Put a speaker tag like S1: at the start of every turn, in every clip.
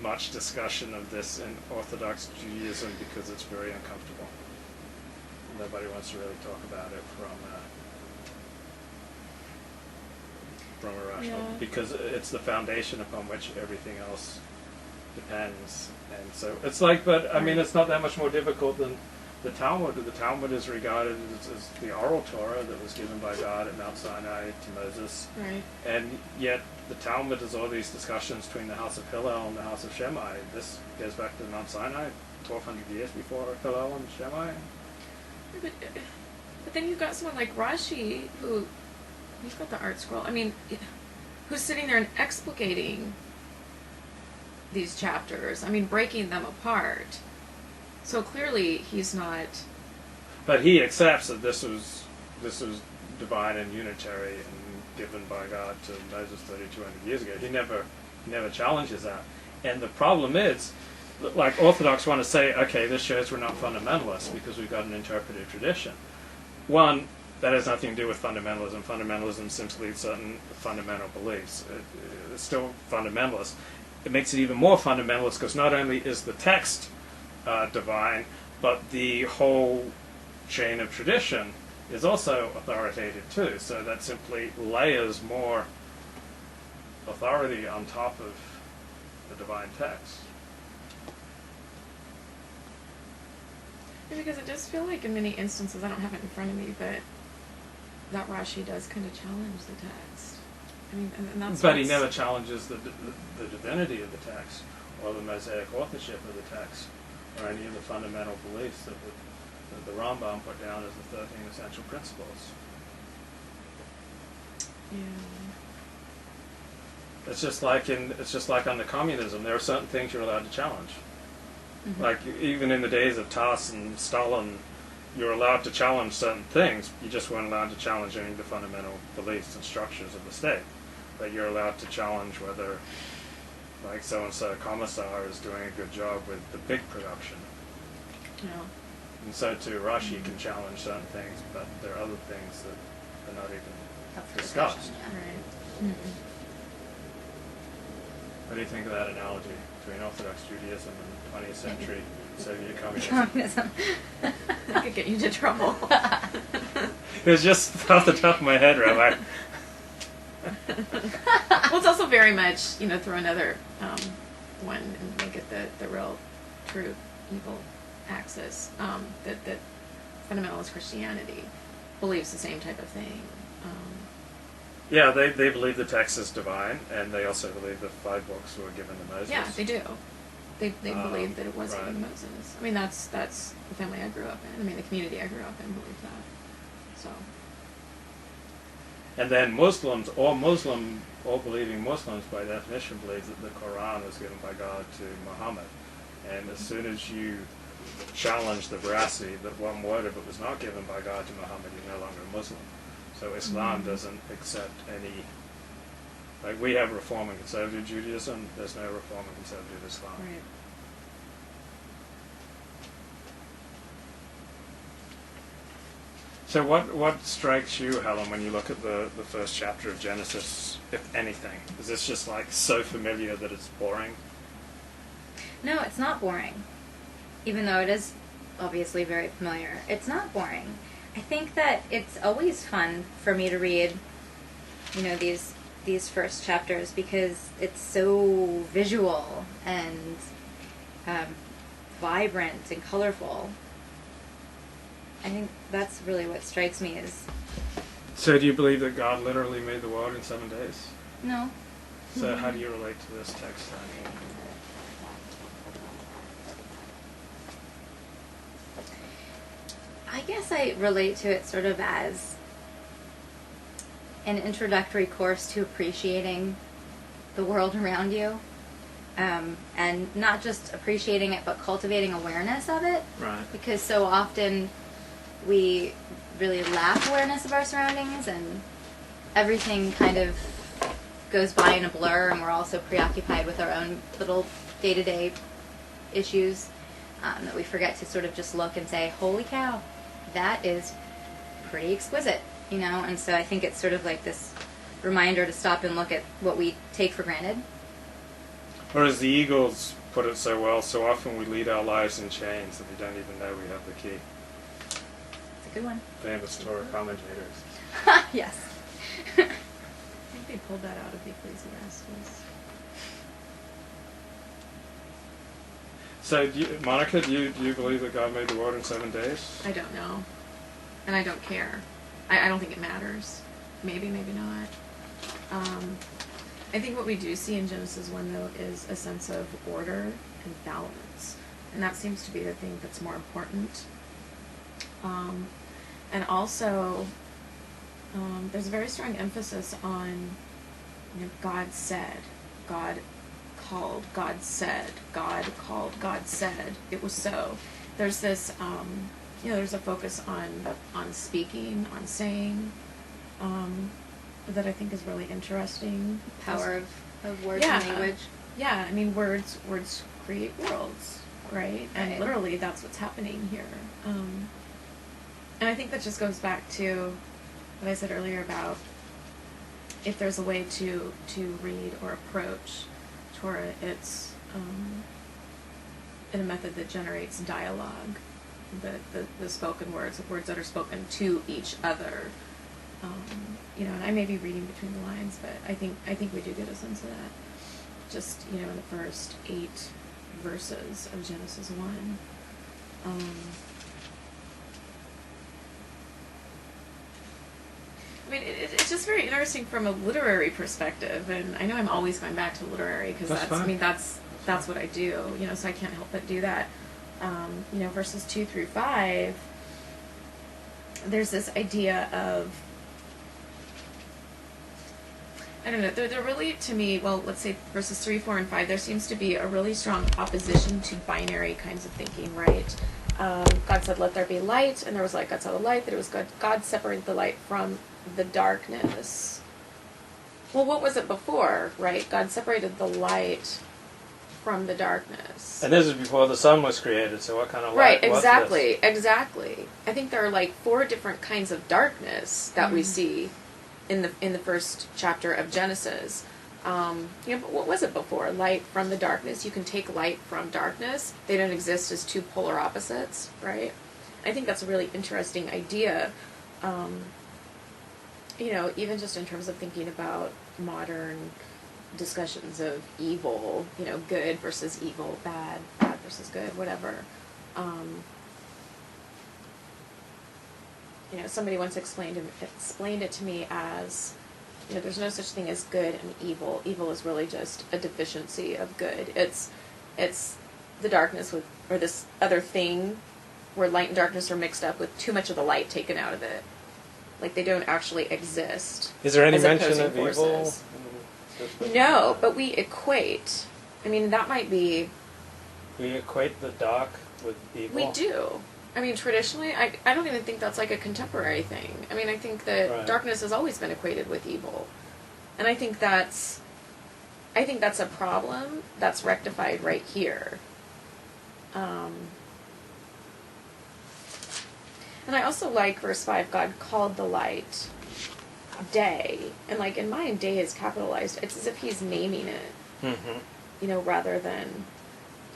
S1: much discussion of this in Orthodox Judaism because it's very uncomfortable. Nobody wants to really talk about it from a rational, because it's the foundation upon which everything else depends. And so it's like, but I mean, it's not that much more difficult than the Talmud. The Talmud is regarded as the oral Torah that was given by God at Mount Sinai to Moses.
S2: Right.
S1: And yet the Talmud has all these discussions between the house of Hillel and the house of Shammai. This goes back to Mount Sinai, 1,200 years before Hillel and Shammai.
S2: But then you've got someone like Rashi, who, he's got the art scroll, I mean, who's sitting there and explicating these chapters, I mean, breaking them apart. So clearly he's not...
S1: But he accepts that this was divine and unitary and given by God to Moses 3,200 years ago. He never challenges that. And the problem is, like, Orthodox want to say, okay, this shows we're not fundamentalists because we've got an interpretive tradition. One, that has nothing to do with fundamentalism. Fundamentalism simply certain fundamental beliefs. It's still fundamentalist. It makes it even more fundamentalist because not only is the text divine, but the whole chain of tradition is also authoritative too. So that simply layers more authority on top of the divine text.
S2: Because it does feel like in many instances, I don't have it in front of me, but that Rashi does kind of challenge the text. I mean, and that's.
S1: But he never challenges the divinity of the text, or the Mosaic authorship of the text, or any of the fundamental beliefs that the Rambam put down as the 13 essential principles.
S2: Yeah.
S1: It's just like on the communism. There are certain things you're allowed to challenge. Mm-hmm. Like even in the days of Tas and Stalin, you're allowed to challenge certain things. You just weren't allowed to challenge any of the fundamental beliefs and structures of the state. But you're allowed to challenge whether, like, so-and-so commissar is doing a good job with the pig production.
S2: Yeah.
S1: And so too, Rashi can challenge certain things, but there are other things that are not even discussed.
S2: Right. Mm-hmm.
S1: What do you think of that analogy between Orthodox Judaism and 20th century Soviet communism?
S2: That could get you into trouble.
S1: It was just off the top of my head, Rabbi.
S2: Well, it's also very much, throw another one and make it the real, true, evil axis. That fundamentalist Christianity believes the same type of thing.
S1: Yeah, they believe the text is divine, and they also believe the 5 books were given to Moses.
S2: Yeah, they do. They believe that it was
S1: right.
S2: given to Moses. I mean, that's the family I grew up in. I mean, the community I grew up in believed that. So.
S1: And then Muslims, all believing Muslims by definition, believe that the Quran was given by God to Muhammad. And as soon as you challenge the veracity that one word of it was not given by God to Muhammad, you're no longer a Muslim. So Islam doesn't accept any, like we have Reform and Conservative Judaism, there's no Reform and Conservative Islam.
S2: Right.
S1: So what strikes you, Helen, when you look at the first chapter of Genesis, if anything? Is this just like so familiar that it's boring?
S3: No, it's not boring. Even though it is obviously very familiar. It's not boring. I think that it's always fun for me to read, these first chapters because it's so visual and vibrant and colorful. I think that's really what strikes me is...
S1: So do you believe that God literally made the world in 7 days?
S3: No.
S1: So how do you relate to this text then?
S3: I guess I relate to it sort of as an introductory course to appreciating the world around you. And not just appreciating it, but cultivating awareness of it.
S1: Right.
S3: Because so often we really lack awareness of our surroundings, and everything kind of goes by in a blur, and we're also preoccupied with our own little day-to-day issues, that we forget to sort of just look and say, holy cow, that is pretty exquisite, and so I think it's sort of like this reminder to stop and look at what we take for granted.
S1: Or as the Eagles put it so well, so often we lead our lives in chains that we don't even know we have the key.
S3: It's a good one.
S1: Famous Torah commentators.
S3: Yes.
S2: I think they pulled that out of Ecclesiastes.
S1: So, Monica, do you believe that God made the world in 7 days?
S2: I don't know. And I don't care. I don't think it matters. Maybe, maybe not. I think what we do see in Genesis 1, though, is a sense of order and balance. And that seems to be the thing that's more important. And also, there's a very strong emphasis on, God said, God called, God said, God called, God said, it was so. There's this, there's a focus on speaking, on saying, that I think is really interesting.
S3: Power of words and language.
S2: Yeah, I mean, words create worlds, right? And
S3: Right.
S2: literally that's what's happening here. And I think that just goes back to what I said earlier about if there's a way to read or approach Torah, it's in a method that generates dialogue, the spoken words that are spoken to each other. And I may be reading between the lines, but I think we do get a sense of that. Just, in the first 8 verses of Genesis 1. I mean, it's just very interesting from a literary perspective, and I know I'm always going back to literary because that's what I do, so I can't help but do that. Verses 2 through 5, there's this idea of, I don't know, they're really, to me, well, let's say verses 3, 4, and 5, there seems to be a really strong opposition to binary kinds of thinking, right? God said, let there be light, and there was light. God saw the light, that it was good. God separated the light from the darkness. Well, what was it before, right? God separated the light from the darkness.
S1: And this is before the sun was created, so what kind of light
S2: Right,
S1: was
S2: exactly. I think there are 4 different kinds of darkness that we see in the first chapter of Genesis. But what was it before? Light from the darkness. You can take light from darkness. They don't exist as 2 polar opposites, right? I think that's a really interesting idea. Even just in terms of thinking about modern discussions of evil, good versus evil, bad versus good, whatever. Somebody once explained it to me as, there's no such thing as good and evil. Evil is really just a deficiency of good. It's the darkness or this other thing where light and darkness are mixed up with too much of the light taken out of it. Like they don't actually exist.
S1: Is there any
S2: as
S1: mention
S2: opposing
S1: of
S2: forces.
S1: evil?
S2: No, but we equate. I mean, that might be...
S1: We equate the dark with evil?
S2: We do. I mean, traditionally, I don't even think that's like a contemporary thing. I mean, I think that darkness has always been equated with evil. And I think that's a problem that's rectified right here. And I also like verse 5, God called the light day. And in mine, day is capitalized. It's as if he's naming it. Mm-hmm. Rather than...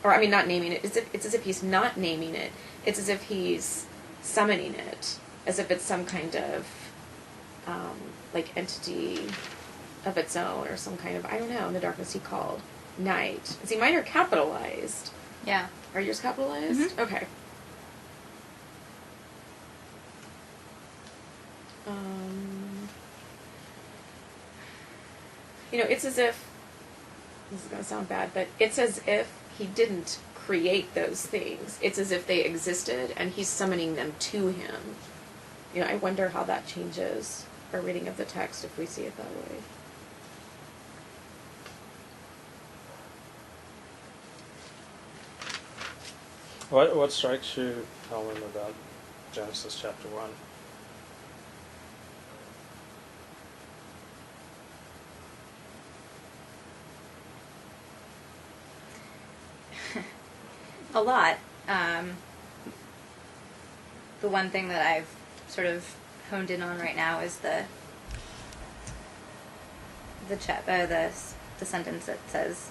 S2: Or, I mean, not naming it. It's as if he's not naming it. It's as if he's summoning it. As if it's some kind of, entity of its own. Or some kind of, I don't know, in the darkness he called night. See, mine are capitalized.
S3: Yeah.
S2: Are yours capitalized?
S3: Mm-hmm.
S2: Okay. It's as if, this is going to sound bad, but it's as if he didn't create those things. It's as if they existed and he's summoning them to him. I wonder how that changes our reading of the text if we see it that way.
S1: What strikes you, Helen, about Genesis chapter 1?
S3: A lot. The one thing that I've sort of honed in on right now is the sentence that says,